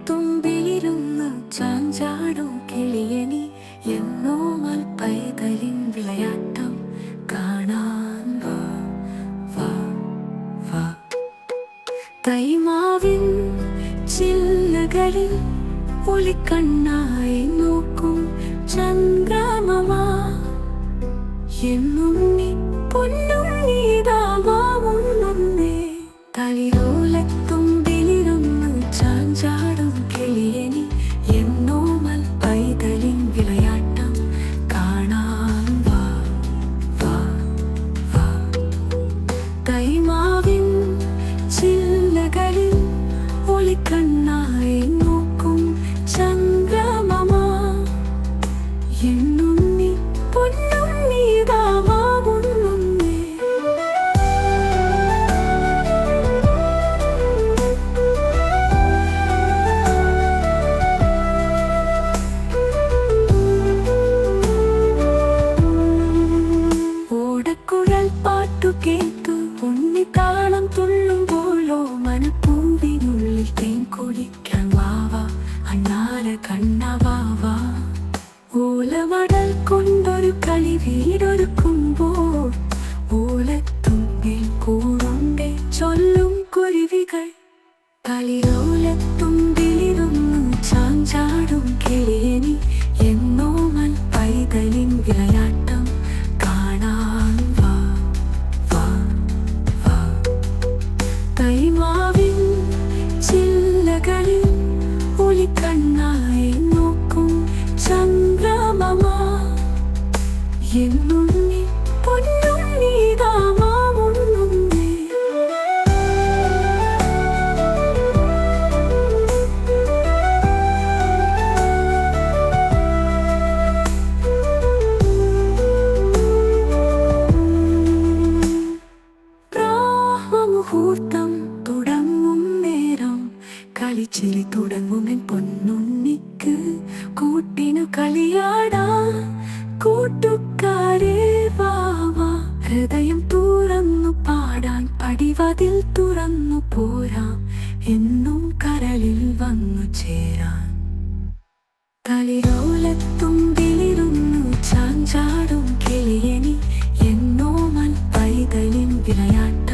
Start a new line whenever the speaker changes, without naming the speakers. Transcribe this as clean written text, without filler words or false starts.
തലിയോലത്തുമ്പിലിരുന്ന് ചാഞ്ചാടും കിളിയനി എന്നോ പൈതലിൻ വിളയാട്ടം കാണാൻ വാ വാ വാ. തൈമാവിൻ ചില്ലകളിൽ ഒളിക്കണ്ണായി നോക്കും ചന്ദ്രമമാ എന്നുണ്ണി പൊന്നുണ്ണീതാവുന്നേ. തലിയോലത്തുമ്പിലിരുന്ന് ചാഞ്ചാടും കിളിയനി എന്നോ പൈതലിൻ വിളയാട്ടം കാണാൻ വാ വാ വാ. തൈമാവിൻ ചില്ലകളിൽ ഒളിക്കണ്ണായി നോക്കും ചന്ദ്രമമാ എന്നുണ്ണി പൊന്നുണ്ണീതാവുന്നേ. ഓടക്കുഴൽ പാട്ടു കേട്ടു ഉണ്ണി താളം തുള്ളുമ്പോഴോ മനപ്പൂവിനുള്ളിൽ തേൻ കുടിക്കാൻ വാവാ അണ്ണാര കണ്ണവാവാ. ഓലമടൽ കൊണ്ടൊരു കളി വീടൊരുക്കുമ്പോൾ ഓലത്തുമ്പിൽ കൂടുണ്ടേ ചൊല്ലും കുരുവികൾ. തലിയോലത്തുമ്പിലിരുന്ന് ചാഞ്ചാടും കിളിയനി എന്നോ പൈതലിൻ വിളയാട്ടം കാണാൻ വാ വാ വാ. തൈമാവിൻ ചില്ലകളിൽ ഒളിക്കണ്ണായി നോക്കും ചന്ദ്രമമാ എന്നുണ്ണി പൊന്നുണ്ണീതാവുന്നേ. ബ്രഹ്മമുഹൂർത്തം തുടങ്ങും നേരം കളിച്ചിരി തുടങ്ങുമെൻ പൊന്നുണ്ണിക്ക് കൂട്ടിനു കളിയാടാൻ കൂട്ടുകാരേ വാവാ. ഹൃദയം തുറന്നു പാടാൻ പടിവാതിൽ തുറന്നു പോരാം എന്നും കരളിൽ വന്നു ചേരാൻ. തലിയോലത്തുമ്പിലിരുന്നു ചാഞ്ചാടും കിളിയനി എന്നോ പൈതലിൻ വിളയാട്ടം